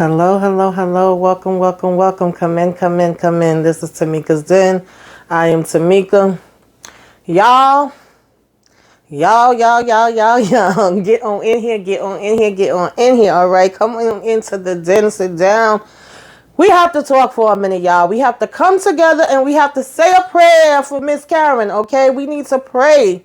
Hello, hello, hello. Welcome, welcome, welcome. Come in, come in, come in. This is Tamika's Den. I am Tamika. Y'all, y'all. Get on in here, get on in here, get on in here. All right, come on into the den, sit down. We have to talk for a minute, y'all. We have to come together and we have to say a prayer for Miss Karen, okay? We need to pray.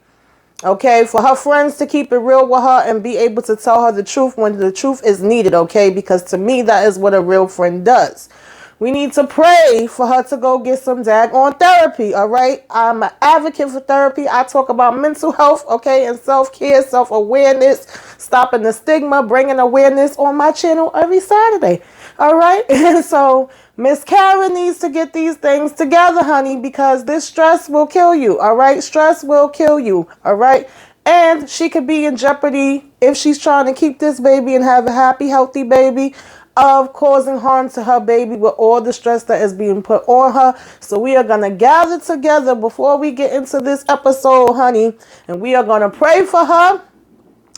Okay, for her friends to keep it real with her and be able to tell her the truth when the truth is needed, okay? Because to me, that is what a real friend does. We need to pray for her to go get some daggone therapy, all right? I'm an advocate for therapy. I talk about mental health, okay, and self-care, self-awareness, stopping the stigma, bringing awareness on my channel every Saturday, all right? And so Miss Karen needs to get these things together, honey, because this stress will kill you, all right? Stress will kill you, all right? And she could be in jeopardy if she's trying to keep this baby and have a happy, healthy baby of causing harm to her baby with all the stress that is being put on her. So we are going to gather together before we get into this episode, honey, and we are going to pray for her.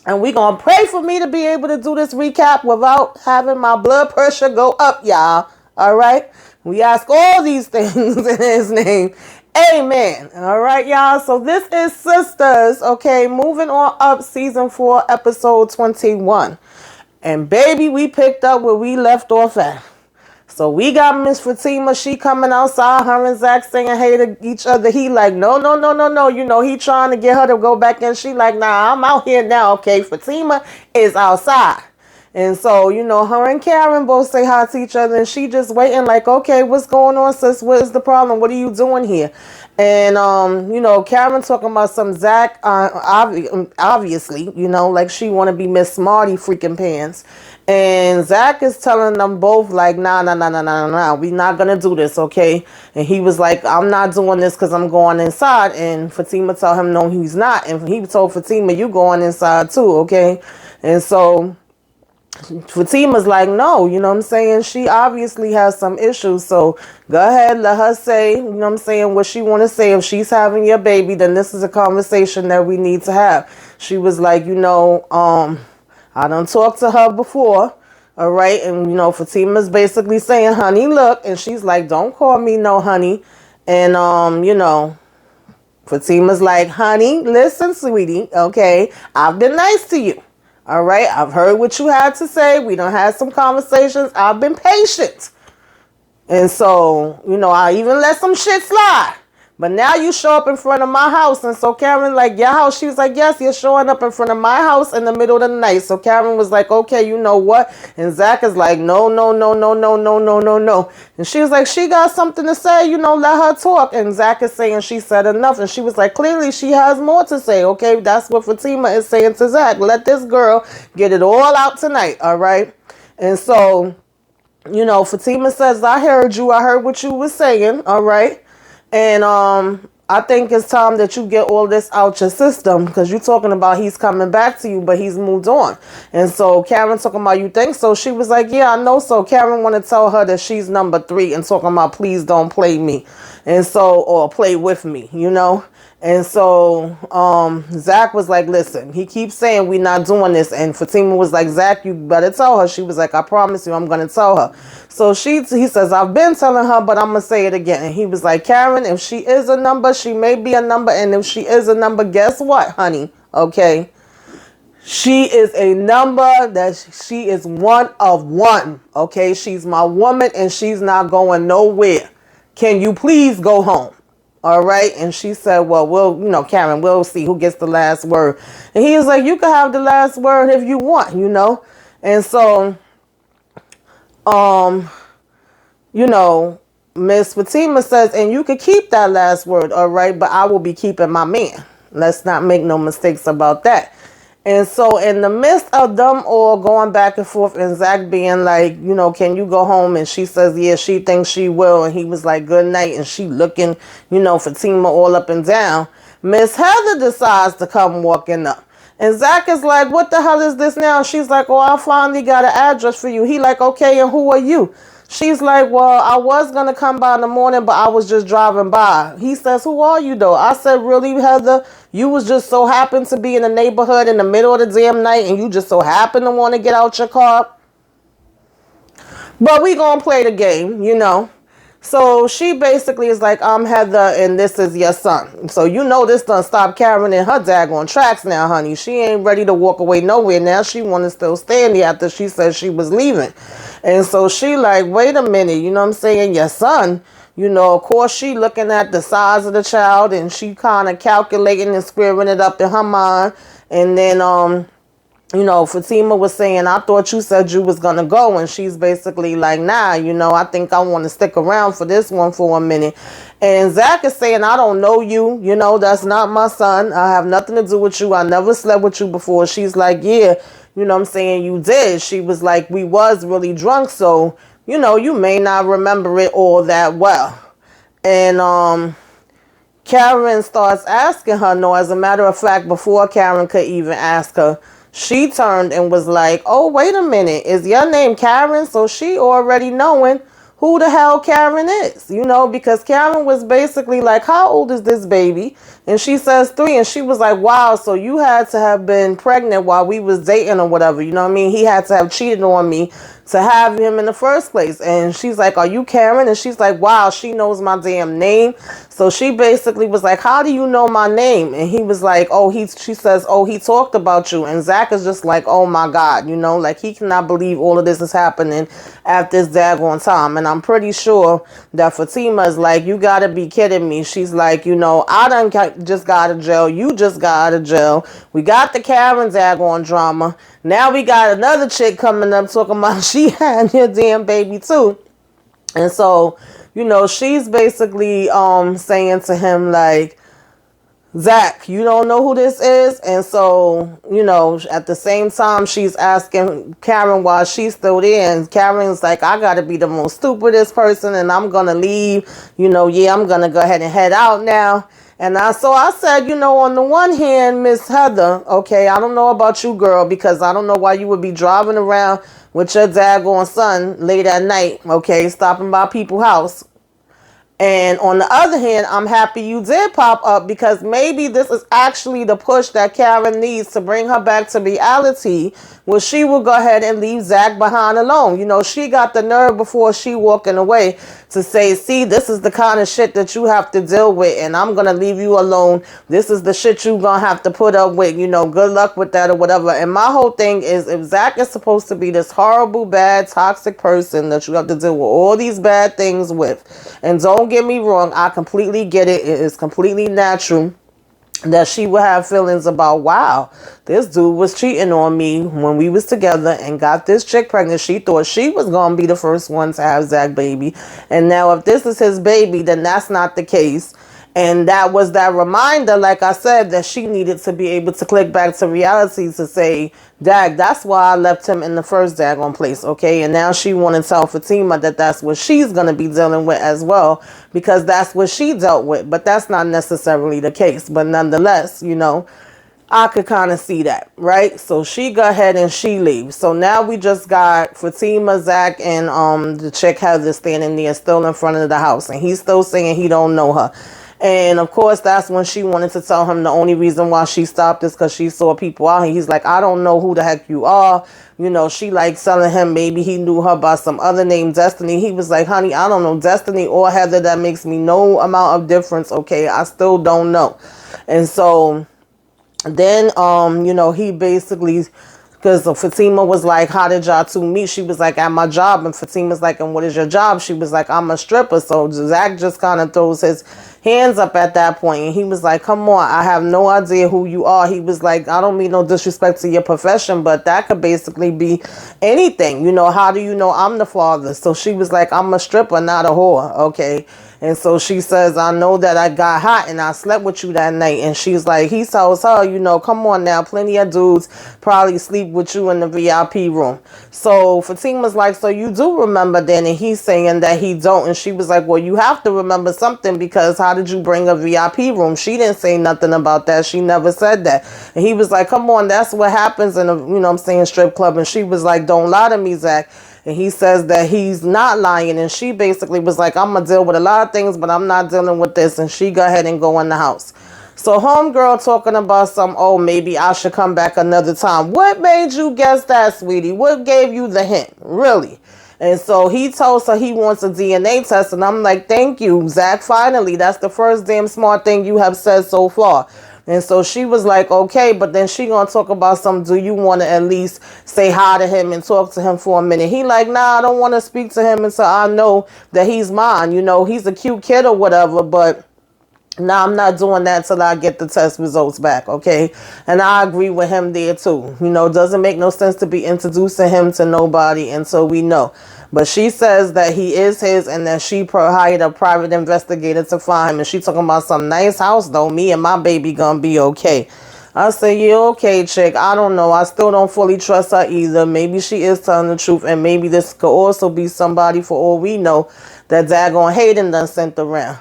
And we're going to pray for me to be able to do this recap without having my blood pressure go up, y'all. All right? We ask all these things in his name. Amen. All right, y'all. So this is Sistas, okay? Moving on up, season 4, episode 21. And baby, we picked up where we left off at. So we got Miss Fatima, she coming outside, her and Zach saying hey to each other. He like, no. You know, he trying to get her to go back in. She like, nah, I'm out here now, okay? Fatima is outside. And so, you know, her and Karen both say hi to each other. And she just waiting like, okay, what's going on, sis? What is the problem? What are you doing here? And, you know, Karen talking about some Zach, obviously, you know, like she want to be Miss Smarty freaking pants. And Zach is telling them both like, nah, we not going to do this, okay? And he was like, I'm not doing this because I'm going inside. And Fatima told him, no, he's not. And he told Fatima, you going inside too, okay? And so Fatima's like, no, you know what I'm saying? She obviously has some issues. So go ahead, let her say, you know what I'm saying, what she want to say. If she's having your baby, then this is a conversation that we need to have. She was like, you know, I done talked to her before. All right. And, you know, Fatima's basically saying, honey, look. And she's like, don't call me no honey. And, you know, Fatima's like, honey, listen, sweetie. Okay. I've been nice to you. All right, I've heard what you had to say. We done had some conversations. I've been patient. And so, you know, I even let some shit slide. But now you show up in front of my house. And so Karen like, your house? She was like, yes, you're showing up in front of my house in the middle of the night. So Karen was like, okay, you know what? And Zach is like, no. And she was like, she got something to say, you know, let her talk. And Zach is saying she said enough. And she was like, clearly she has more to say. Okay, that's what Fatima is saying to Zach. Let this girl get it all out tonight. All right. And so, you know, Fatima says, I heard you. I heard what you were saying. All right. And I think it's time that you get all this out your system because you're talking about he's coming back to you, but he's moved on. And so Karen talking about, you think so? She was like, yeah, I know so. Karen want to tell her that she's number 3 and talking about, please don't play me. And so, or play with me, you know. And so Zach was like, listen, he keeps saying we're not doing this. And Fatima was like, Zach, you better tell her. She was like, I promise you, I'm going to tell her. So he says, I've been telling her, but I'm going to say it again. And he was like, Karen, if she is a number, she may be a number. And if she is a number, guess what, honey? Okay. She is a number that she is one of one. Okay. She's my woman and she's not going nowhere. Can you please go home? All right. And she said, well, you know, Karen, we'll see who gets the last word. And he was like, you can have the last word if you want, you know. And so, you know, Miss Fatima says, and you could keep that last word. All right. But I will be keeping my man. Let's not make no mistakes about that. And so in the midst of them all going back and forth and Zach being like, you know, can you go home? And she says, yeah, she thinks she will. And he was like, good night. And she looking, you know, Fatima all up and down. Miss Heather decides to come walking up. And Zach is like, what the hell is this now? And she's like, oh, I finally got an address for you. He like, okay, and who are you? She's like, well, I was going to come by in the morning, but I was just driving by. He says, who are you, though? I said, really, Heather? You was just so happened to be in the neighborhood in the middle of the damn night, and you just so happened to want to get out your car? But we gonna play the game, you know. So she basically is like, I'm Heather and this is your son. So you know this done stop Karen in her daggone tracks now, honey. She ain't ready to walk away nowhere. Now she want to still stand there after she said she was leaving. And so she like, wait a minute, you know what I'm saying? Your son. You know, of course, she looking at the size of the child and she kind of calculating and squaring it up in her mind. And then, you know, Fatima was saying, I thought you said you was going to go. And she's basically like, nah, you know, I think I want to stick around for this one for a minute. And Zach is saying, I don't know you. You know, that's not my son. I have nothing to do with you. I never slept with you before. She's like, yeah, you know what I'm saying? You did. She was like, we was really drunk. So, you know, you may not remember it all that well. And, Karen starts asking her, no, as a matter of fact, before Karen could even ask her, she turned and was like, oh, wait a minute. Is your name Karen? So she already knowing who the hell Karen is, you know, because Karen was basically like, how old is this baby? And she says 3. And she was like, wow, so you had to have been pregnant while we was dating or whatever. You know what I mean? He had to have cheated on me to have him in the first place. And she's like, are you Karen? And she's like, wow, she knows my damn name. So she basically was like, how do you know my name? And he was like, oh, she says, oh, he talked about you. And Zach is just like, oh my God, you know, like he cannot believe all of this is happening at this daggone time. And I'm pretty sure that Fatima is like, you gotta be kidding me. She's like, you know, I done just got out of jail. You just got out of jail. We got the Karen daggone drama. Now we got another chick coming up talking about she had your damn baby too. And so, you know, she's basically saying to him like, Zach, you don't know who this is? And so, you know, at the same time, she's asking Karen why she's still there. And Karen's like, I got to be the most stupidest person and I'm going to leave. You know, yeah, I'm going to go ahead and head out now. And so I said, you know, on the one hand, Miss Heather, okay, I don't know about you, girl, because I don't know why you would be driving around with your daggone son late at night, okay, stopping by people's house. And on the other hand, I'm happy you did pop up because maybe this is actually the push that Karen needs to bring her back to reality where she will go ahead and leave Zach behind alone. You know, she got the nerve before she walking away to say, see, this is the kind of shit that you have to deal with and I'm going to leave you alone. This is the shit you going to have to put up with. You know, good luck with that or whatever. And my whole thing is if Zach is supposed to be this horrible, bad, toxic person that you have to deal with all these bad things with, and don't get me wrong, I completely get it. It is completely natural that she would have feelings about, wow, this dude was cheating on me when we was together and got this chick pregnant. She thought she was going to be the first one to have Zach baby. And now if this is his baby, then that's not the case. And that was that reminder, like I said, that she needed to be able to click back to reality to say, Dag, that's why I left him in the first daggone place, okay? And now she want to tell Fatima that that's what she's going to be dealing with as well, because that's what she dealt with. But that's not necessarily the case. But nonetheless, you know, I could kind of see that, right? So she go ahead and she leaves. So now we just got Fatima, Zach, and the chick Heather standing there still in front of the house. And he's still saying he don't know her. And of course, that's when she wanted to tell him the only reason why she stopped is because she saw people out. And he's like, I don't know who the heck you are. You know, she like telling him maybe he knew her by some other name, Destiny. He was like, honey, I don't know, Destiny or Heather. That makes me no amount of difference. Okay, I still don't know. And so then, you know, he basically, because Fatima was like, how did y'all two meet? She was like, at my job. And Fatima's like, and what is your job? She was like, I'm a stripper. So Zach just kind of throws his hands up at that point. And he was like, come on, I have no idea who you are. He was like, I don't mean no disrespect to your profession, but that could basically be anything. You know, how do you know I'm the father? So she was like, I'm a stripper, not a whore. Okay. And so she says, I know that I got hot and I slept with you that night. And she's like, he tells her, you know, come on now. Plenty of dudes probably sleep with you in the VIP room. So Fatima's like, so you do remember then? And he's saying that he don't. And she was like, well, you have to remember something because how did you bring a VIP room? She didn't say nothing about that. She never said that. And he was like, come on, that's what happens in a, you know what I'm saying, strip club. And she was like, don't lie to me, Zach. And he says that he's not lying. And she basically was like, I'm going to deal with a lot of things, but I'm not dealing with this. And she go ahead and go in the house. So homegirl talking about some, oh, maybe I should come back another time. What made you guess that, sweetie? What gave you the hint? Really? And so he tells her he wants a DNA test. And I'm like, thank you, Zach. Finally, that's the first damn smart thing you have said so far. And so she was like, okay, but then she gonna talk about some, do you want to at least say hi to him and talk to him for a minute? He like, nah, I don't want to speak to him until I know that he's mine. You know, he's a cute kid or whatever, but now I'm not doing that till I get the test results back, okay? And I agree with him there too. You know, it doesn't make no sense to be introducing him to nobody until we know. But she says that he is his and that she hired a private investigator to find him. And she talking about some nice house though. Me and my baby gonna be okay. I say, yeah, okay, chick. I don't know. I still don't fully trust her either. Maybe she is telling the truth. And maybe this could also be somebody, for all we know, that daggone Hayden done sent around.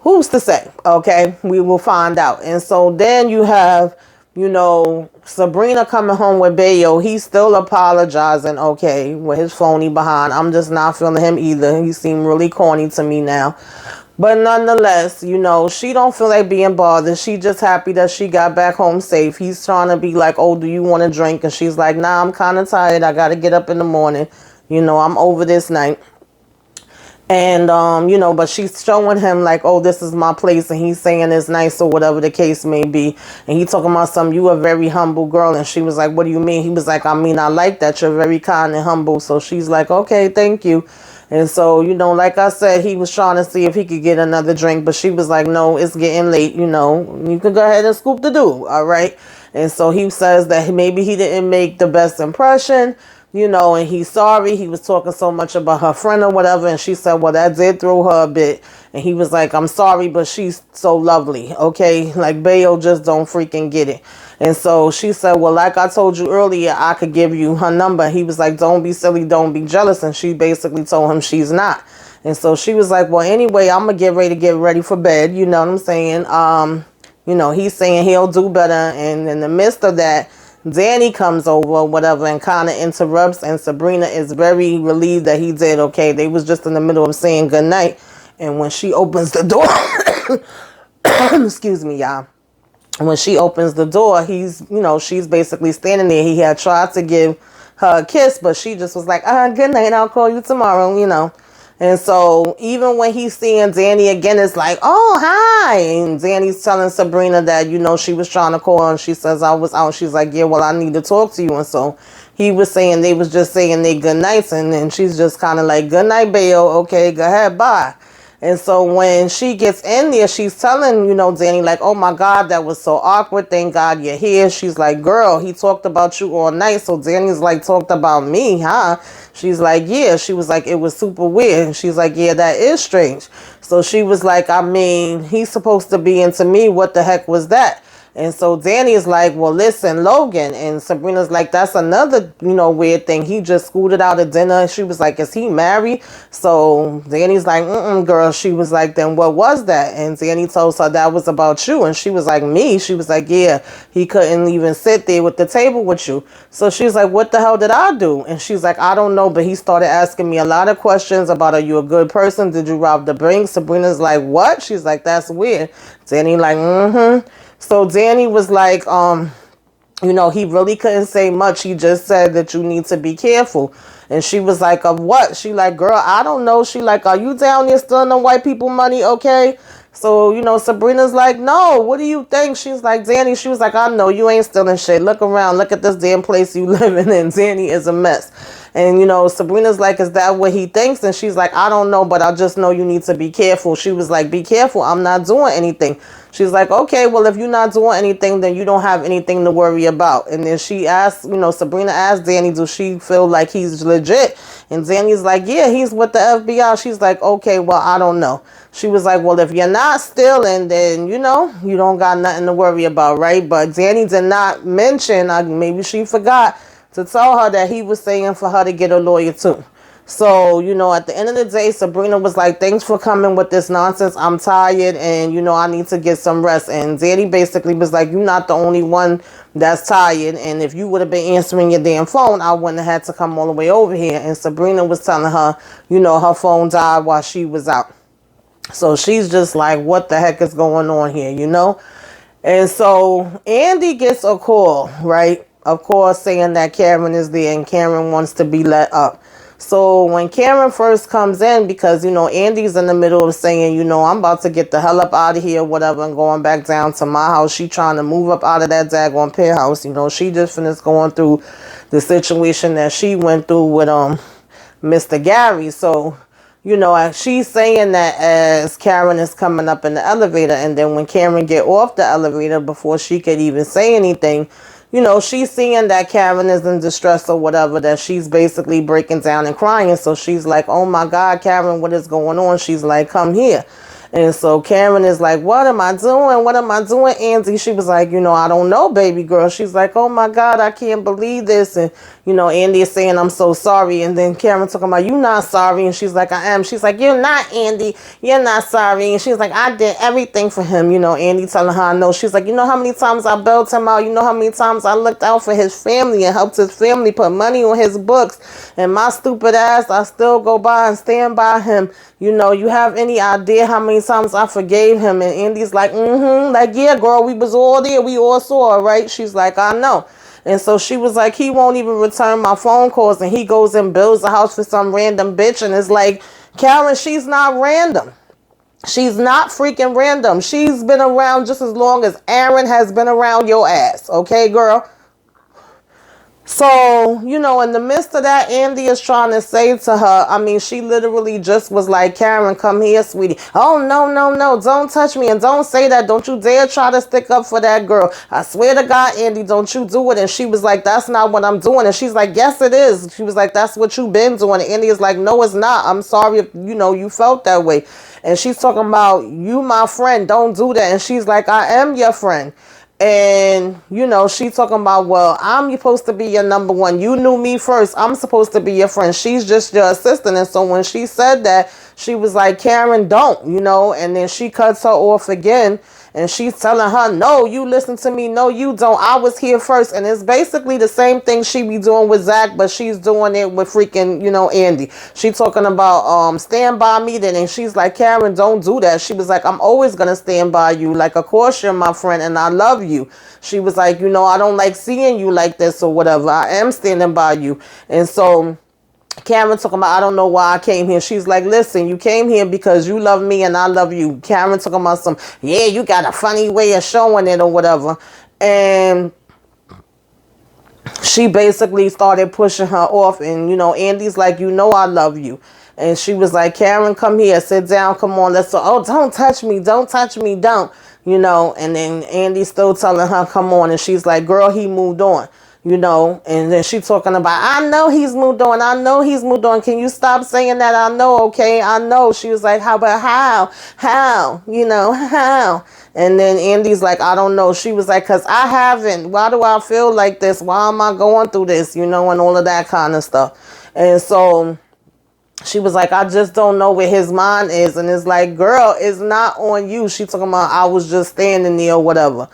Who's to say? Okay, we will find out. And so then you have, you know, Sabrina coming home with Bayo. He's still apologizing, okay, with his phony behind. I'm just not feeling him either. He seemed really corny to me now. But nonetheless, you know, she don't feel like being bothered. She just happy that she got back home safe. He's trying to be like, oh, do you want a drink? And she's like, nah, I'm kind of tired. I got to get up in the morning. You know, I'm over this night. And, you know, but she's showing him like, oh, this is my place. And he's saying it's nice or whatever the case may be. And he talking about some, you a very humble girl. And she was like, what do you mean? He was like, I mean, I like that. You're very kind and humble. So she's like, okay, thank you. And so, you know, like I said, he was trying to see if he could get another drink. But she was like, no, it's getting late. You know, you can go ahead and scoop the dude. All right. And so he says that maybe he didn't make the best impression. You know, and he's sorry. He was talking so much about her friend or whatever. And she said, well, that did throw her a bit. And he was like, I'm sorry, but she's so lovely. Okay. Like Bayo just don't freaking get it. And so she said, well, like I told you earlier, I could give you her number. He was like, don't be silly. Don't be jealous. And she basically told him she's not. And so she was like, well, anyway, I'm going to get ready for bed. You know what I'm saying? You know, he's saying he'll do better. And in the midst of that, Danny comes over, whatever, and kind of interrupts, and Sabrina is very relieved that he did, okay? They was just in the middle of saying goodnight, and when she opens the door, excuse me, y'all. When she opens the door, he's, you know, she's basically standing there. He had tried to give her a kiss, but she just was like, good night, I'll call you tomorrow, you know. And so even when he's seeing Danny again, it's like, oh, hi. And Danny's telling Sabrina that, you know, she was trying to call her and she says, I was out. She's like, yeah, well, I need to talk to you. And so he was saying they was just saying they good nights. And then she's just kind of like, good night, Bayo. Okay, go ahead, bye. And so when she gets in there, she's telling, you know, Danny, like, oh, my God, that was so awkward. Thank God you're here. She's like, girl, he talked about you all night. So Danny's like, talked about me, huh? She's like, yeah. She was like, it was super weird. And she's like, yeah, that is strange. So she was like, I mean, he's supposed to be into me. What the heck was that? And so Danny's like, well, listen, Logan. And Sabrina's like, that's another, you know, weird thing. He just scooted out of dinner. She was like, is he married? So Danny's like, girl. She was like, then what was that? And Danny told her that was about you. And she was like, me? She was like, yeah, he couldn't even sit there with the table with you. So she's like, what the hell did I do? And she's like, I don't know. But he started asking me a lot of questions about, are you a good person? Did you rob the bank? Sabrina's like, what? She's like, that's weird. Danny like, So Danny was like, you know, he really couldn't say much. He just said that you need to be careful. And she was like, of what? She like, girl, I don't know. She like, are you down there stealing the white people money? Okay. So, you know, Sabrina's like, no, what do you think? She's like, Danny, she was like, I know you ain't stealing shit. Look around. Look at this damn place you live in. And Danny is a mess. And, you know, Sabrina's like, is that what he thinks? And she's like, I don't know, but I just know you need to be careful. She was like, be careful. I'm not doing anything. She's like, okay, well, if you're not doing anything, then you don't have anything to worry about. And then she asked, you know, Sabrina asked Danny, does she feel like he's legit? And Danny's like, yeah, he's with the FBI. She's like, okay, well, I don't know. She was like, well, if you're not stealing, then, you know, you don't got nothing to worry about, right? But Danny did not mention, maybe she forgot to tell her that he was saying for her to get a lawyer too. So, you know, at the end of the day, Sabrina was like, thanks for coming with this nonsense. I'm tired and, you know, I need to get some rest. And Danny basically was like, you're not the only one that's tired. And if you would have been answering your damn phone, I wouldn't have had to come all the way over here. And Sabrina was telling her, you know, her phone died while she was out. So she's just like, what the heck is going on here, you know? And so Andy gets a call, right? Of course, saying that Karen is there and Karen wants to be let up. So when Karen first comes in, because, Andy's in the middle of saying, I'm about to get the hell up out of here, whatever, and going back down to my house. She trying to move up out of that daggone penthouse. She just finished going through the situation that she went through with Mr. Gary. So, she's saying that as Karen is coming up in the elevator, and then when Karen get off the elevator, before she could even say anything, she's seeing that Karen is in distress or whatever, that she's basically breaking down and crying. So she's like, oh my God, Karen, what is going on? She's like, come here. And so Karen is like, what am I doing? What am I doing, Andy? She was like, I don't know, baby girl. She's like, oh my God, I can't believe this. And, Andy is saying, I'm so sorry. And then Karen talking about, you not sorry. And she's like, I am. She's like, you're not, Andy. You're not sorry. And she's like, I did everything for him. Andy telling her, I know. She's like, you know how many times I bailed him out? You know how many times I looked out for his family and helped his family put money on his books? And my stupid ass, I still go by and stand by him. You have any idea how many times I forgave him? And Andy's like, like, yeah, girl, we was all there. We all saw her, right? She's like, I know. And so she was like, he won't even return my phone calls, and he goes and builds a house for some random bitch. And it's like, Karen, she's not random. She's not freaking random. She's been around just as long as Aaron has been around your ass. Okay, girl? So, in the midst of that, Andy is trying to say to her, she literally just was like, Karen, come here, sweetie. Oh, no, don't touch me, and don't say that. Don't you dare try to stick up for that girl. I swear to God, Andy, don't you do it. And she was like, that's not what I'm doing. And she's like, yes, it is. She was like, that's what you've been doing. And Andy is like, no, it's not. I'm sorry if, you felt that way. And she's talking about, you my friend, don't do that. And she's like, I am your friend. And, she talking about, well, I'm supposed to be your number one. You knew me first. I'm supposed to be your friend. She's just your assistant. And so when she said that, she was like, Karen, don't, and then she cuts her off again. And she's telling her, no, you listen to me. No, you don't. I was here first. And it's basically the same thing she be doing with Zach, but she's doing it with freaking, Andy. She talking about stand by me then. And she's like, Karen, don't do that. She was like, I'm always going to stand by you. Like, of course you're my friend and I love you. She was like, I don't like seeing you like this or whatever. I am standing by you. And so Karen talking about, I don't know why I came here. She's like, listen, you came here because you love me and I love you. Karen talking about yeah, you got a funny way of showing it or whatever. And she basically started pushing her off. And, Andy's like, I love you. And she was like, Karen, come here, sit down, come on, let's go. Oh, don't touch me, don't. And then Andy's still telling her, come on. And she's like, girl, he moved on. And then she talking about, I know he's moved on. I know he's moved on. Can you stop saying that? I know. Okay. I know. She was like, how? How? How? And then Andy's like, I don't know. She was like, cause I haven't. Why do I feel like this? Why am I going through this? And all of that kind of stuff. And so she was like, I just don't know where his mind is. And it's like, girl, it's not on you. She talking about, I was just standing there or whatever.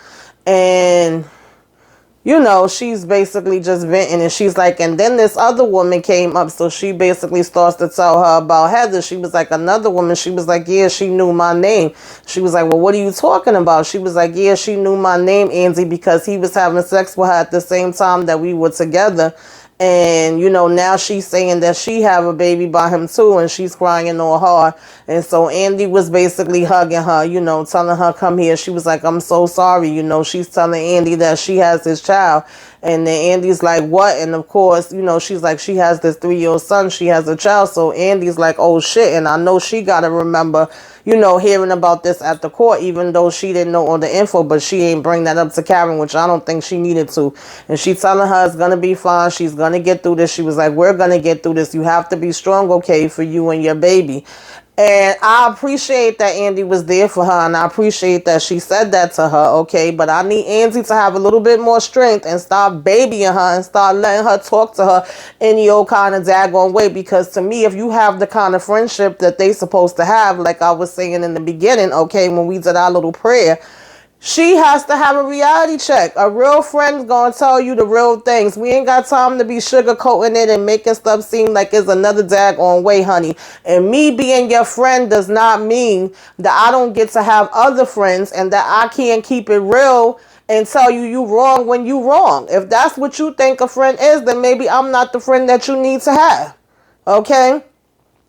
And she's basically just venting, and she's like, and then this other woman came up. So she basically starts to tell her about Heather. She was like, another woman. She was like, yeah, she knew my name. She was like, well, what are you talking about? She was like, yeah, she knew my name, Andy, because he was having sex with her at the same time that we were together. And, now she's saying that she have a baby by him too, and she's crying all hard. And so Andy was basically hugging her, telling her, come here. She was like, I'm so sorry. She's telling Andy that she has his child. And then Andy's like, what? And of course, she's like, she has this 3-year-old son. She has a child. So Andy's like, oh shit. And I know she got to remember, hearing about this at the court, even though she didn't know all the info, but she ain't bring that up to Karen, which I don't think she needed to. And she telling her it's going to be fine. She's going to get through this. She was like, we're going to get through this. You have to be strong, okay, for you and your baby. And I appreciate that Andy was there for her, and I appreciate that she said that to her, okay? But I need Andy to have a little bit more strength and start babying her and start letting her talk to her in your kind of daggone way. Because to me, if you have the kind of friendship that they supposed to have, like I was saying in the beginning, okay, when we did our little prayer, she has to have a reality check. A real friend's going to tell you the real things. We ain't got time to be sugarcoating it and making stuff seem like it's another daggone way, honey. And me being your friend does not mean that I don't get to have other friends and that I can't keep it real and tell you wrong when you wrong. If that's what you think a friend is, then maybe I'm not the friend that you need to have. Okay?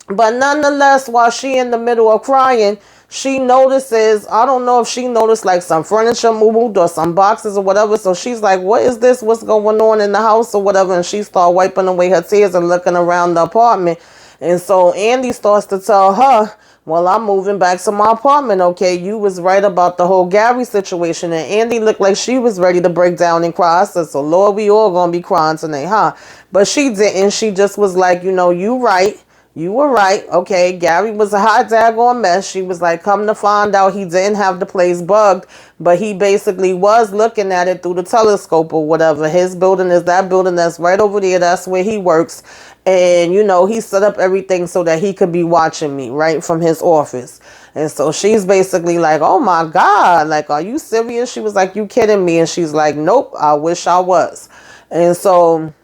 But nonetheless, while she in the middle of crying, she notices, I don't know if she noticed like some furniture moved or some boxes or whatever. So she's like, what is this? What's going on in the house or whatever? And she started wiping away her tears and looking around the apartment. And so Andy starts to tell her, well, I'm moving back to my apartment, okay? You was right about the whole Gary situation. And Andy looked like she was ready to break down and cry. I said, so Lord, we all gonna be crying tonight, huh? But she didn't. She just was like, you right. You were right. Okay, Gary was a hot daggone mess. She was like, come to find out he didn't have the place bugged, but he basically was looking at it through the telescope or whatever. His building is that building that's right over there. That's where he works. And, he set up everything so that he could be watching me right from his office. And so she's basically like, oh my God, like, are you serious? She was like, you kidding me? And she's like, nope, I wish I was. And so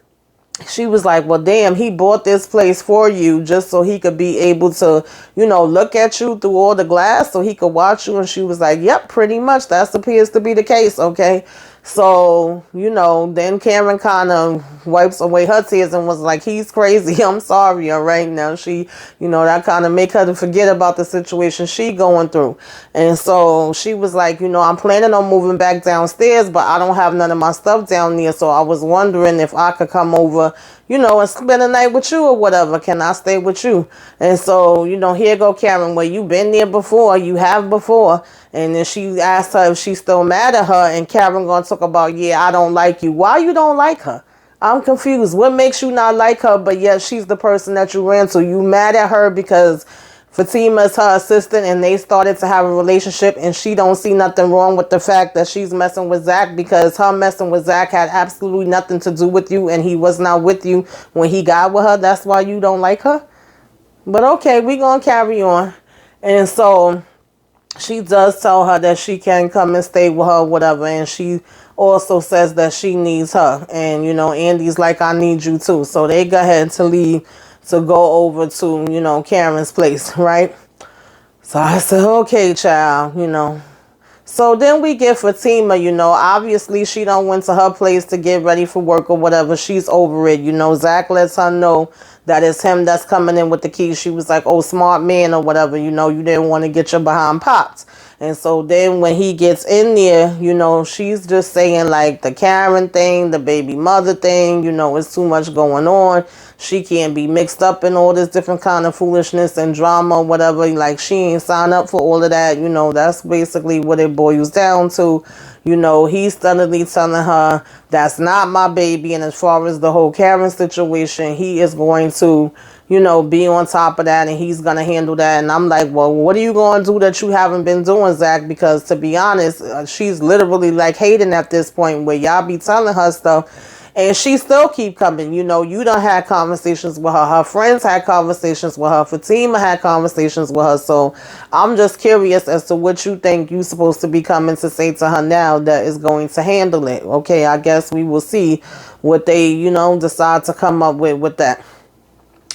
she was like, well, damn, he bought this place for you just so he could be able to, look at you through all the glass so he could watch you. And she was like, yep, pretty much. That appears to be the case. Okay. So, then Karen kind of wipes away her tears and was like, he's crazy. I'm sorry. All right. Now she, that kind of make her to forget about the situation she going through. And so she was like, I'm planning on moving back downstairs, but I don't have none of my stuff down there. So I was wondering if I could come over, and spend the night with you or whatever. Can I stay with you? And so, here go Karen. Well, you been there before. You have before. And then she asked her if she's still mad at her. And Karen gonna talk about, yeah, I don't like you. Why you don't like her? I'm confused. What makes you not like her, but yet she's the person that you ran to? You mad at her because Fatima's her assistant and they started to have a relationship and she don't see nothing wrong with the fact that she's messing with Zach because her messing with Zach had absolutely nothing to do with you and he was not with you when he got with her. That's why you don't like her? But okay, we gonna carry on. And so she does tell her that she can come and stay with her, whatever. And she also says that she needs her. And, Andy's like, I need you too. So they go ahead to leave to go over to, Karen's place, right? So I said, okay, child, So then we get Fatima, obviously she done went to her place to get ready for work or whatever. She's over it. Zach lets her know that it's him that's coming in with the keys. She was like, oh, smart man or whatever, you didn't want to get your behind popped. And so then when he gets in there, she's just saying like the Karen thing, the baby mother thing, it's too much going on. She can't be mixed up in all this different kind of foolishness and drama or whatever. Like she ain't signed up for all of that. That's basically what it boils down to. He's steadily telling her that's not my baby. And as far as the whole Karen situation, he is going to, be on top of that and he's going to handle that. And I'm like, well, what are you going to do that you haven't been doing, Zach? Because to be honest, she's literally like hating at this point where y'all be telling her stuff. And she still keep coming. You done had conversations with her. Her friends had conversations with her. Fatima had conversations with her. So I'm just curious as to what you think you supposed to be coming to say to her now that is going to handle it. Okay, I guess we will see what they, decide to come up with that.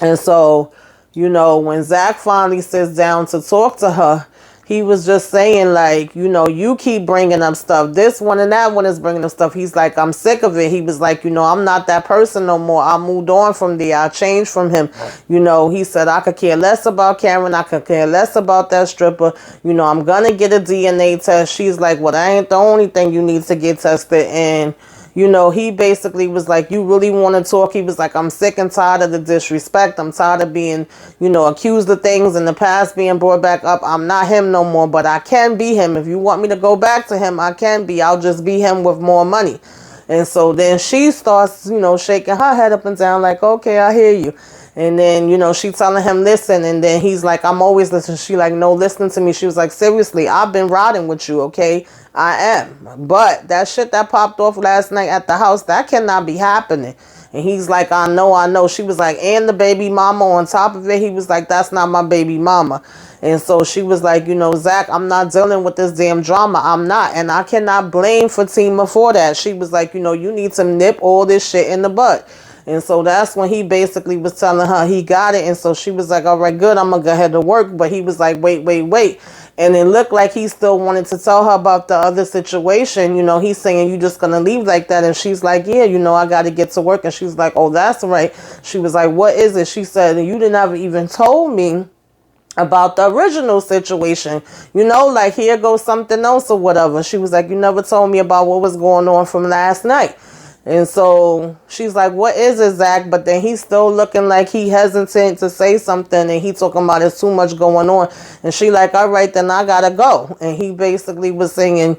And so, when Zach finally sits down to talk to her, he was just saying like, you keep bringing up stuff. This one and that one is bringing up stuff. He's like, I'm sick of it. He was like, I'm not that person no more. I moved on from there. I changed from him. He said, I could care less about Karen. I could care less about that stripper. I'm going to get a DNA test. She's like, well, that ain't the only thing you need to get tested. And he basically was like, you really want to talk? He was like, I'm sick and tired of the disrespect. I'm tired of being, accused of things in the past being brought back up. I'm not him no more, but I can be him. If you want me to go back to him, I can be. I'll just be him with more money. And so then she starts, shaking her head up and down like, okay, I hear you. And then, she telling him, listen. And then he's like, I'm always listening. She like, no, listen to me. She was like, seriously, I've been riding with you, okay? I am. But that shit that popped off last night at the house, that cannot be happening. And he's like, I know. She was like, and the baby mama on top of it. He was like, that's not my baby mama. And so she was like, Zach, I'm not dealing with this damn drama. I'm not. And I cannot blame Fatima for that. She was like, you need to nip all this shit in the bud. And so that's when he basically was telling her he got it. And so she was like, all right, good. I'm going to go ahead to work. But he was like, wait. And it looked like he still wanted to tell her about the other situation. He's saying, you just gonna leave like that? And she's like, yeah, I gotta get to work. And she's like, oh, that's right. She was like, what is it? She said, you never even told me about the original situation, like here goes something else or whatever. She was like, you never told me about what was going on from last night. And so she's like, what is it, Zach? But then he's still looking like he hesitant to say something, and he talking about there's too much going on. And she like, all right, then I gotta go. And he basically was singing,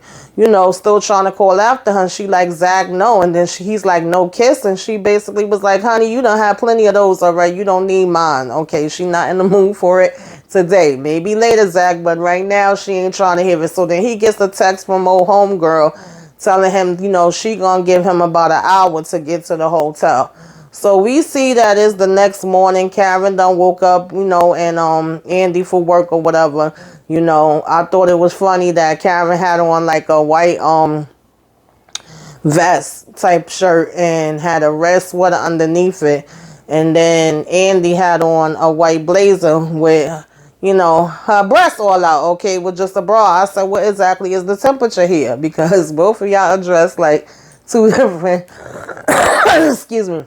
still trying to call after her. And she like, Zach, no. And then he's like, no kiss. And she basically was like, honey, you done had plenty of those, all right? You don't need mine. Okay, she not in the mood for it today. Maybe later, Zach, but right now she ain't trying to hear it. So then he gets a text from old homegirl telling him, she gonna give him about an hour to get to the hotel. So we see that is the next morning. Karen done woke up, and Andy for work or whatever. I thought it was funny that Karen had on like a white vest type shirt and had a red sweater underneath it. And then Andy had on a white blazer with, her breasts all out, okay, with just a bra. I said, what exactly is the temperature here? Because both of y'all are dressed like two different, excuse me,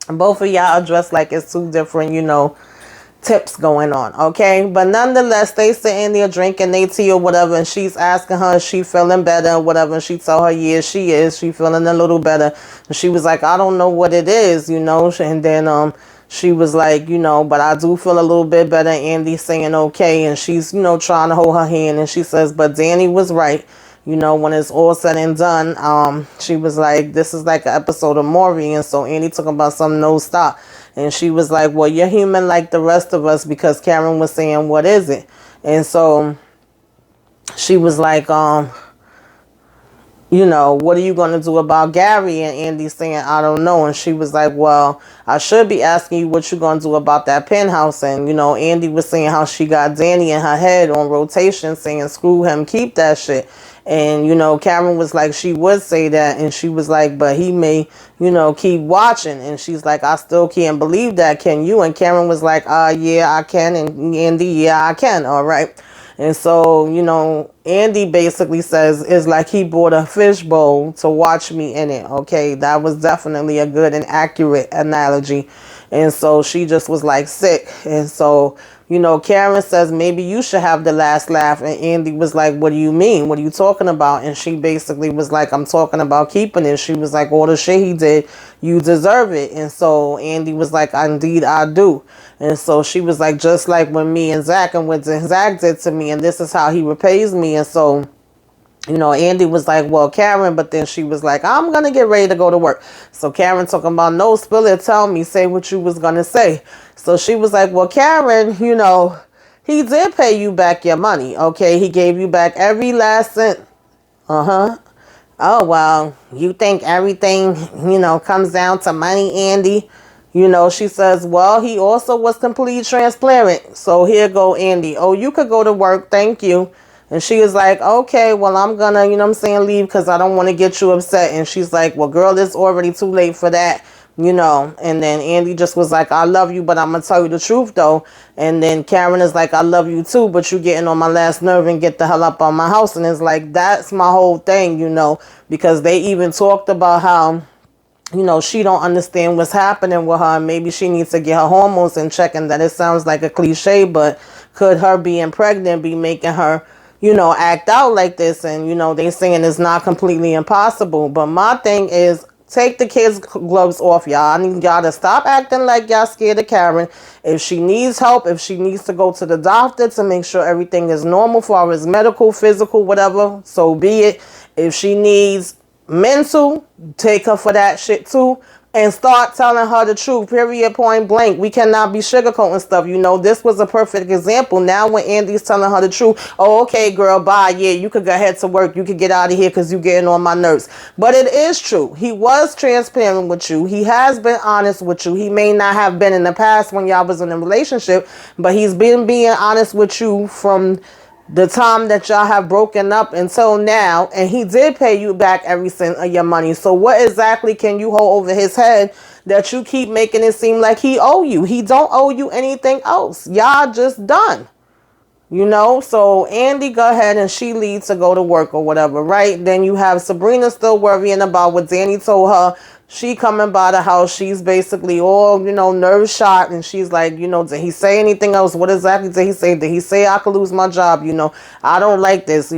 both of y'all are dressed like it's two different, tips going on, okay? But nonetheless, they sitting there drinking their tea or whatever, and she's asking her if she feeling better or whatever, and she told her, yeah, she is. She feeling a little better. And she was like, I don't know what it is, and then she was like, but I do feel a little bit better. Andy's saying okay, and she's, trying to hold her hand, and she says, but Danny was right. When it's all said and done, she was like, this is like an episode of Maury. And so Andy talking about some no stop. And she was like, well, you're human like the rest of us, because Karen was saying, what is it? And so she was like, what are you going to do about Gary? And Andy saying, I don't know. And she was like, well, I should be asking you what you're going to do about that penthouse. And, Andy was saying how she got Danny in her head on rotation saying, screw him, keep that shit. And, Karen was like, she would say that. And she was like, but he may, keep watching. And she's like, I still can't believe that. Can you? And Karen was like, yeah, I can. And Andy, yeah, I can. All right. And so, Andy basically says it's like he bought a fishbowl to watch me in it. Okay, that was definitely a good and accurate analogy. And so she just was like sick. And so, Karen says maybe you should have the last laugh. And Andy was like, what do you mean? What are you talking about? And she basically was like, I'm talking about keeping it. She was like, all the shit he did, you deserve it. And so Andy was like, indeed, I do. And so she was like, just like when me and Zach and what Zach did to me, and this is how he repays me. And so, Andy was like, well, Karen, but then she was like, I'm going to get ready to go to work. So Karen talking about, no, spill it, tell me, say what you was going to say. So she was like, well, Karen, he did pay you back your money. Okay, he gave you back every last cent. Uh-huh. Oh, well, you think everything, comes down to money, Andy? She says, well, he also was completely transparent. So here go Andy. Oh, you could go to work. Thank you. And she was like, okay, well, I'm gonna, leave because I don't want to get you upset. And she's like, well, girl, it's already too late for that, And then Andy just was like, I love you, but I'm going to tell you the truth, though. And then Karen is like, I love you, too, but you getting on my last nerve and get the hell up on my house. And it's like, that's my whole thing, because they even talked about how, she don't understand what's happening with her. Maybe she needs to get her hormones in check. And that it sounds like a cliche, but could her being pregnant be making her, act out like this? And, they saying it's not completely impossible. But my thing is, take the kids' gloves off, y'all. I need y'all to stop acting like y'all scared of Karen. If she needs help, if she needs to go to the doctor to make sure everything is normal for her, as medical, physical, whatever, so be it. If she needs mental, take her for that shit too. And start telling her the truth, period, point blank. We cannot be sugarcoating stuff. This was a perfect example. Now when Andy's telling her the truth, oh, okay, girl, bye. Yeah, you could go ahead to work. You could get out of here because you're getting on my nerves. But it is true. He was transparent with you. He has been honest with you. He may not have been in the past when y'all was in a relationship, but he's been being honest with you from the time that y'all have broken up until now, and he did pay you back every cent of your money. So what exactly can you hold over his head that you keep making it seem like he owe you? He don't owe you anything else. Y'all just done. You know, so Andy go ahead and she leaves to go to work or whatever, right? Then you have Sabrina still worrying about what Danny told her. She coming by the house. She's basically all, nerve shot. And she's like, did he say anything else? What exactly did he say? Did he say I could lose my job? I don't like this.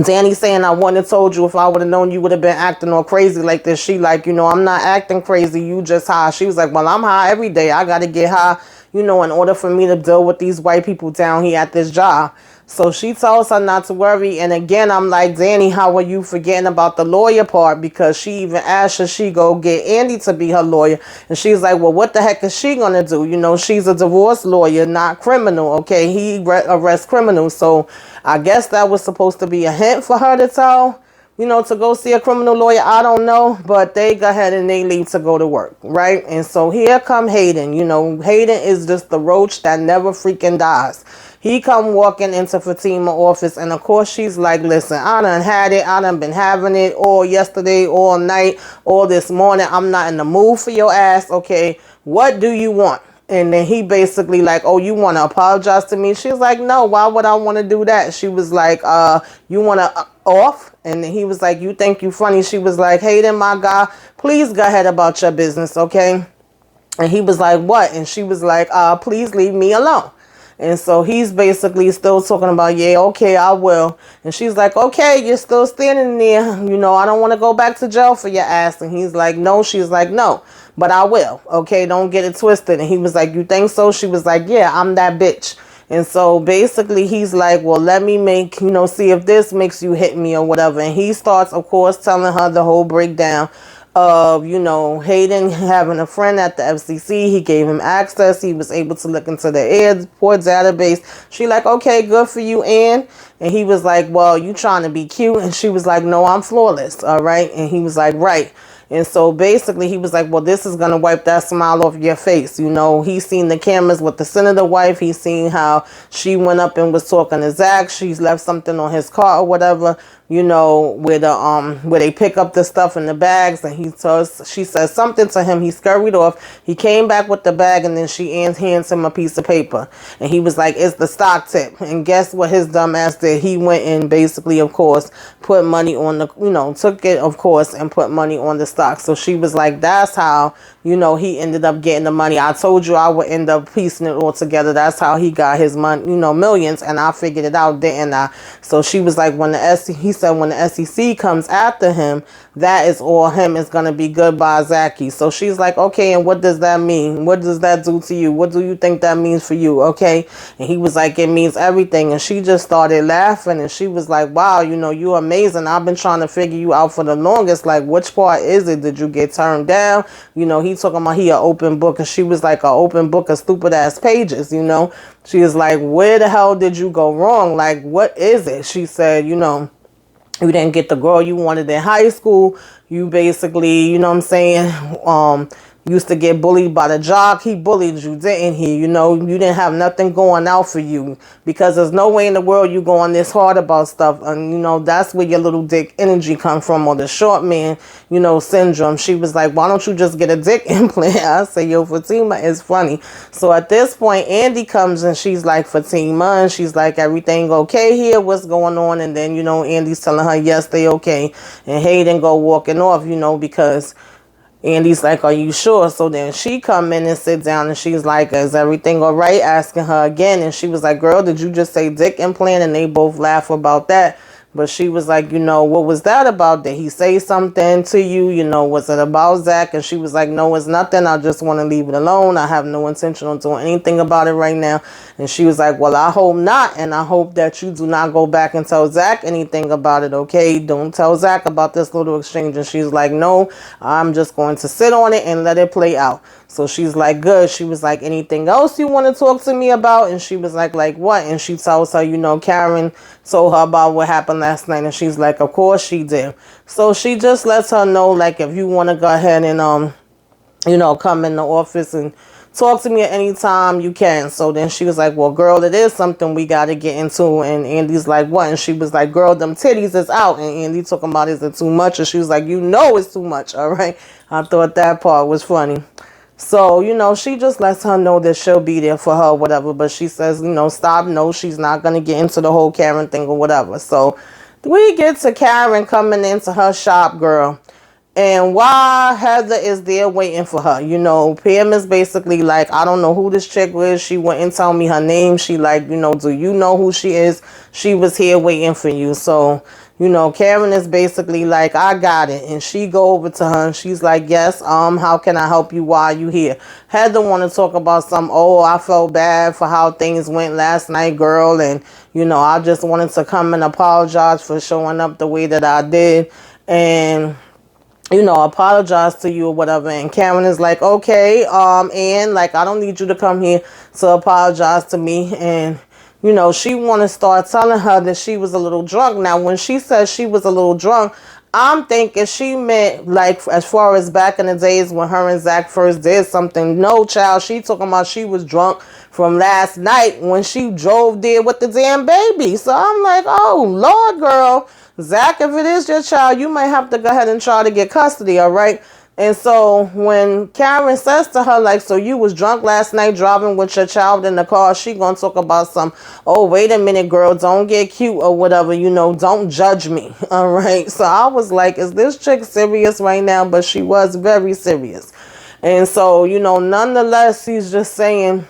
Danny saying, I wouldn't have told you if I would have known you would have been acting all crazy like this. She like, I'm not acting crazy. You just high. She was like, well, I'm high every day. I got to get high, in order for me to deal with these white people down here at this job. So she tells her not to worry. And again, I'm like, Danny, how are you forgetting about the lawyer part? Because she even asked her, she go get Andy to be her lawyer. And she's like, well, what the heck is she going to do? She's a divorce lawyer, not criminal. Okay, he arrests criminals. So I guess that was supposed to be a hint for her to tell, to go see a criminal lawyer. I don't know. But they go ahead and they leave to go to work, right? And so here come Hayden. Hayden is just the roach that never freaking dies. He come walking into Fatima's office, and of course she's like, listen, I done had it. I done been having it all yesterday, all night, all this morning. I'm not in the mood for your ass, okay? What do you want? And then he basically like, oh, you want to apologize to me? She's like, no, why would I want to do that? She was like, you want to off? And then he was like, you think you funny? She was like, hey, then my guy, please go ahead about your business, okay? And he was like, what? And she was like, please leave me alone. And so he's basically still talking about, yeah, okay, I will. And she's like, okay, you're still standing there. I don't want to go back to jail for your ass. And he's like, no. She's like, no, but I will. Okay, don't get it twisted. And he was like, you think so? She was like, yeah, I'm that bitch. And so basically he's like, well, let me see if this makes you hit me or whatever. And he starts, of course, telling her the whole breakdown of, Hayden having a friend at the FCC. He gave him access. He was able to look into the airport database. She like, okay, good for you, Ann. And he was like, well, you trying to be cute? And she was like, no, I'm flawless. All right. And he was like, right. And so basically he was like, well, this is going to wipe that smile off your face. He's seen the cameras with the senator wife. He's seen how she went up and was talking to Zach. She's left something on his car or whatever, where they pick up the stuff in the bags. And she says something to him. He scurried off. He came back with the bag, and then she hands him a piece of paper. And he was like, it's the stock tip. And guess what his dumb ass did? He went and basically, of course, put money on the, took it, of course, and put money on the stock. So she was like, that's how, he ended up getting the money. I told you I would end up piecing it all together. That's how he got his money, millions. And I figured it out, didn't I? So she was like, when the SEC comes after him, that is all him. It's going to be goodbye, Zachy. So she's like, okay, and what does that mean? What does that do to you? What do you think that means for you? Okay. And he was like, it means everything. And she just started laughing, and she was like, wow, you're amazing. I've been trying to figure you out for the longest. Like, which part is it? Did you get turned down? He talking about he an open book, and she was like, an open book of stupid ass pages, She is like, where the hell did you go wrong? Like, what is it? She said, you didn't get the girl you wanted in high school. You basically, used to get bullied by the jock. He bullied you, didn't he? You didn't have nothing going out for you, because there's no way in the world you going this hard about stuff. And, that's where your little dick energy come from, or the short man, syndrome. She was like, why don't you just get a dick implant? I say, yo, Fatima is funny. So at this point, Andy comes, and she's like, Fatima, and she's like, everything okay here? What's going on? And then, Andy's telling her, yes, they okay. And Hayden go walking off, because Andy's like, are you sure? So then she come in and sit down, and she's like, is everything all right? Asking her again. And she was like, girl, did you just say dick implant? And they both laugh about that. But she was like, what was that about? Did he say something to you? Was it about Zach? And she was like, no, it's nothing. I just want to leave it alone. I have no intention of doing anything about it right now. And she was like, well, I hope not. And I hope that you do not go back and tell Zach anything about it, okay? Don't tell Zach about this little exchange. And she's like, no, I'm just going to sit on it and let it play out. So she's like, good. She was like, anything else you want to talk to me about? And she was like what? And she tells her, Karen told her about what happened last night. And she's like, of course she did. So she just lets her know, like, if you want to go ahead and, come in the office and talk to me at any time, you can. So then she was like, well, girl, it is something we got to get into. And Andy's like, what? And she was like, girl, them titties is out. And Andy talking about, is it too much? And she was like, it's too much. All right. I thought that part was funny. So, she just lets her know that she'll be there for her, whatever. But she says, stop. No, she's not going to get into the whole Karen thing or whatever. So we get to Karen coming into her shop, girl. And while Heather is there waiting for her, Pam is basically like, I don't know who this chick is. She wouldn't tell me her name. She like, do you know who she is? She was here waiting for you. So, Karen is basically like, I got it. And she go over to her and she's like, yes, how can I help you while you here? Heather want to talk about some, oh, I felt bad for how things went last night, girl. And, I just wanted to come and apologize for showing up the way that I did. And apologize to you or whatever. And Karen is like, okay, and like, I don't need you to come here to apologize to me. And, she want to start telling her that she was a little drunk. Now, when she says she was a little drunk, I'm thinking she meant like as far as back in the days when her and Zach first did something. No, child, she talking about she was drunk from last night when she drove there with the damn baby. So I'm like, oh, Lord, girl. Zach, if it is your child, you might have to go ahead and try to get custody, all right? And so when Karen says to her, like, so you was drunk last night driving with your child in the car, she gonna talk about some, oh, wait a minute, girl, don't get cute or whatever, don't judge me, all right? So I was like, is this chick serious right now? But she was very serious. And so, nonetheless, she's just saying,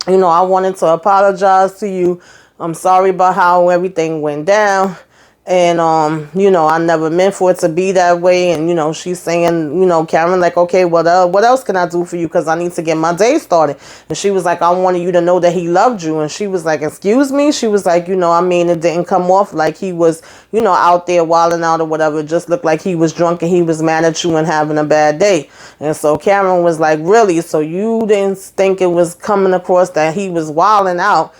I wanted to apologize to you. I'm sorry about how everything went down. And, I never meant for it to be that way. And, she's saying, Karen, like, okay, what else can I do for you? Because I need to get my day started. And she was like, I wanted you to know that he loved you. And she was like, excuse me? She was like, it didn't come off like he was, out there wilding out or whatever. It just looked like he was drunk and he was mad at you and having a bad day. And so Karen was like, really? So you didn't think it was coming across that he was wilding out,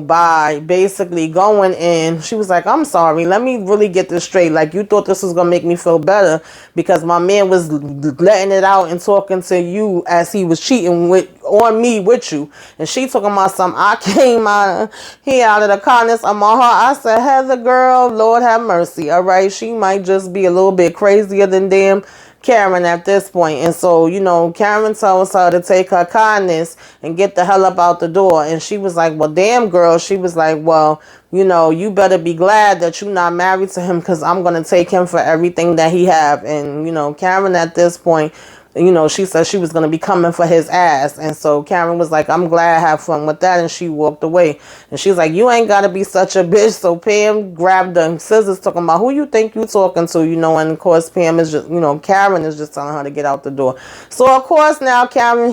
by basically going in. She was like, I'm sorry, let me really get this straight. Like, you thought this was going to make me feel better because my man was letting it out and talking to you as he was cheating on me with you. And she talking about something. I came out of the kindness of my heart. I said, Heather, girl, Lord have mercy. All right. She might just be a little bit crazier than damn Karen at this point. And so, Karen tells her to take her kindness and get the hell up out the door. And she was like, well, damn, girl. She was like, well, you better be glad that you're not married to him because I'm going to take him for everything that he have. And, Karen at this point, she said she was going to be coming for his ass. And so Karen was like, I'm glad I have fun with that. And she walked away. And she's like, you ain't got to be such a bitch. So Pam grabbed the scissors talking about who you think you talking to, and of course Pam is just, Karen is just telling her to get out the door. So of course now Pam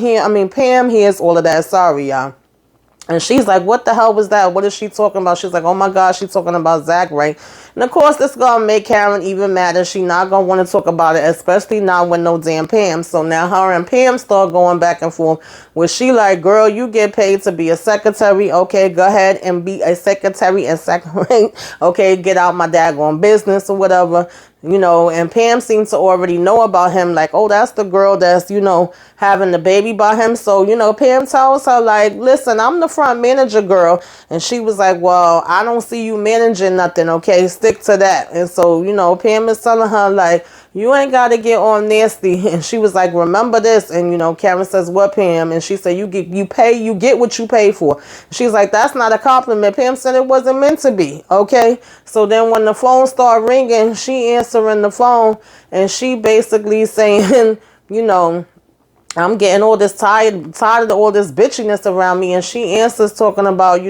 hears all of that. Sorry, y'all. And she's like, what the hell was that? What is she talking about? She's like, oh my God, she's talking about Zach, right? And of course, this is going to make Karen even madder. She's not going to want to talk about it, especially not with no damn Pam. So now her and Pam start going back and forth. Where she like, girl, you get paid to be a secretary. Okay, go ahead and be a secretary and secretary. Okay, get out my daggone business or whatever. And Pam seems to already know about him. Like, oh, that's the girl that's, having the baby by him. So, Pam tells her, like, listen, I'm the front manager, girl. And she was like, well, I don't see you managing nothing. Okay, stick to that. And so, Pam is telling her, like, you ain't got to get on nasty. And she was like, remember this. And, Karen says, what, Pam? And she said, you get what you pay for. She's like, that's not a compliment. Pam said it wasn't meant to be. Okay. So then when the phone started ringing, she answering the phone and she basically saying, I'm getting all this tired of all this bitchiness around me. And she answers talking about,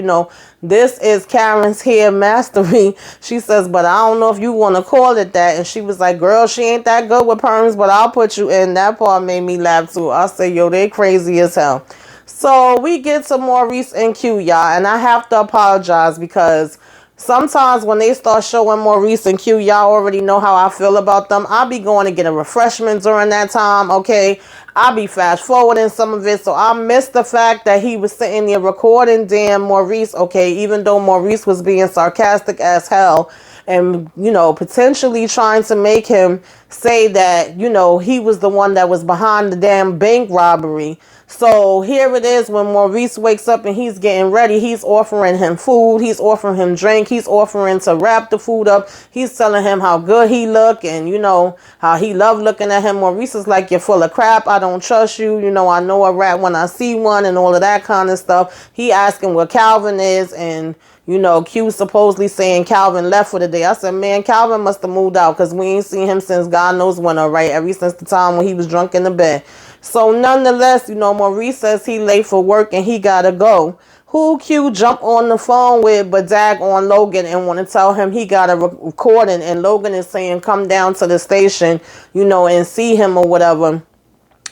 this is Karen's hair mastery. She says, but I don't know if you want to call it that. And she was like, girl, she ain't that good with perms, but I'll put you in. That part made me laugh too. I say, yo, they crazy as hell. So we get to Maurice and Q, y'all. And I have to apologize because sometimes when they start showing Maurice and Q, y'all already know how I feel about them. I'll be going to get a refreshment during that time, okay? I'll be fast forwarding some of it. So I missed the fact that he was sitting there recording damn Maurice, okay? Even though Maurice was being sarcastic as hell and, potentially trying to make him say that, he was the one that was behind the damn bank robbery. So here it is when Maurice wakes up and he's getting ready. He's offering him food. He's offering him drink. He's offering to wrap the food up. He's telling him how good he look and, you know, how he loved looking at him. Maurice is like, you're full of crap. I don't trust you. You know, I know a rat when I see one and all of that kind of stuff. He asking where Calvin is, and you know, Q supposedly saying Calvin left for the day. I said, man, Calvin must have moved out because we ain't seen him since God knows when, all right? Ever since the time when he was drunk in the bed. So nonetheless, you know, Maurice says he late for work and he gotta go. Who Q jump on the phone with but dag on Logan and want to tell him he got a recording, and Logan is saying come down to the station, you know, and see him or whatever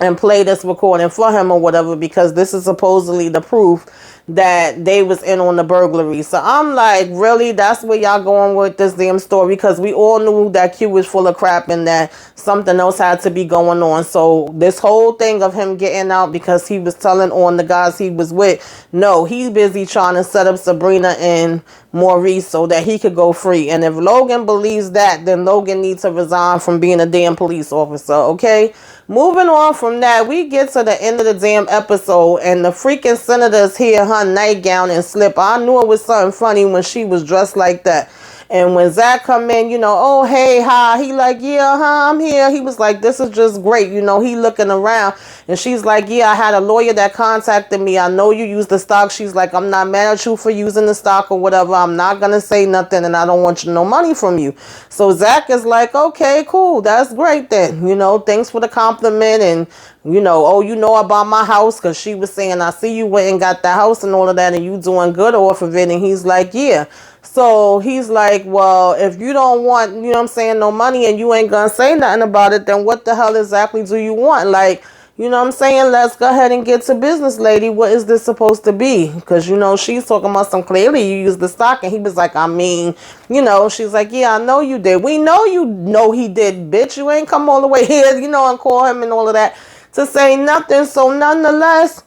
and play this recording for him or whatever, because this is supposedly the proof that they was in on the burglary. So I'm like, really? That's where y'all going with this damn story? Because we all knew that Q was full of crap and that something else had to be going on. So this whole thing of him getting out because he was telling on the guys he was with, no, he's busy trying to set up Sabrina and Maurice so that he could go free. And if Logan believes that, then Logan needs to resign from being a damn police officer, okay? Moving on from that, we get to the end of the damn episode and the freaking senator's here, her nightgown and slip. I knew it was something funny when she was dressed like that. And when Zach come in, you know, oh, hey, hi. He like, yeah, I'm here. He was like, this is just great. You know, he looking around. And she's like, yeah, I had a lawyer that contacted me. I know you use the stock. She's like, I'm not mad at you for using the stock or whatever. I'm not going to say nothing and I don't want you no money from you. So Zach is like, okay, cool. That's great then. You know, thanks for the compliment. And, you know, oh, you know about my house, because she was saying, I see you went and got the house and all of that and you doing good off of it. And he's like, yeah. So he's like, well, if you don't want, you know what I'm saying, no money and you ain't gonna say nothing about it, then what the hell exactly do you want? Like, you know what I'm saying? Let's go ahead and get to business, lady. What is this supposed to be? Because, you know, she's talking about some clearly you used the stock. And he was like, I mean, you know, she's like, yeah, I know you did. We know you know he did, bitch. You ain't come all the way here, you know, and call him and all of that to say nothing. So nonetheless,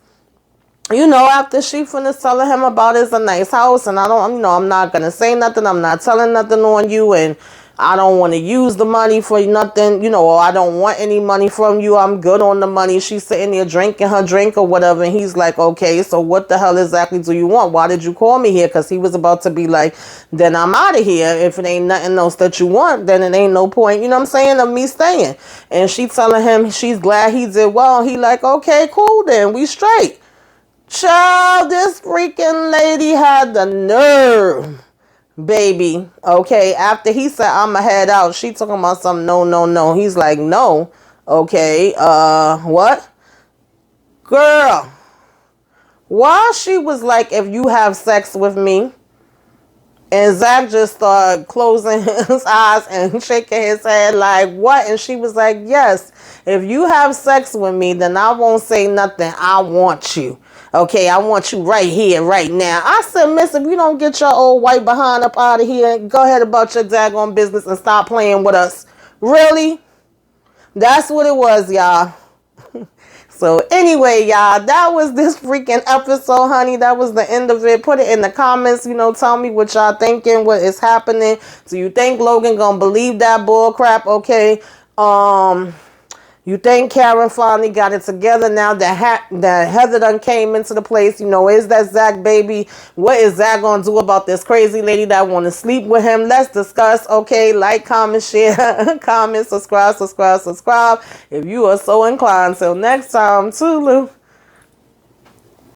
you know, after she finished telling him about it's a nice house and I don't, you know, I'm not going to say nothing. I'm not telling nothing on you and I don't want to use the money for nothing, you know, or I don't want any money from you. I'm good on the money. She's sitting there drinking her drink or whatever. And he's like, okay, so what the hell exactly do you want? Why did you call me here? Because he was about to be like, then I'm out of here. If it ain't nothing else that you want, then it ain't no point, you know what I'm saying, of me staying. And she telling him she's glad he did well. He like, okay, cool, then we straight. Child, this freaking lady had the nerve, baby. Okay, after he said, I'ma head out, she talking about something, no. He's like, no. Okay, what? Girl, while she was like, if you have sex with me, and Zach just started closing his eyes and shaking his head like, what? And she was like, yes, if you have sex with me, then I won't say nothing. I want you. Okay, I want you right here, right now. I said, miss, if you don't get your old white behind up out of here, go ahead about your daggone business and stop playing with us. Really? That's what it was, y'all. So anyway, y'all, that was this freaking episode, honey. That was the end of it. Put it in the comments, you know, tell me what y'all thinking, what is happening. Do you think Logan gonna believe that bull crap? Okay. You think Karen finally got it together now that Heather done came into the place? You know, is that Zach, baby? What is Zach going to do about this crazy lady that want to sleep with him? Let's discuss. Okay, like, comment, share, comment, subscribe. If you are so inclined. Till next time, toodaloo.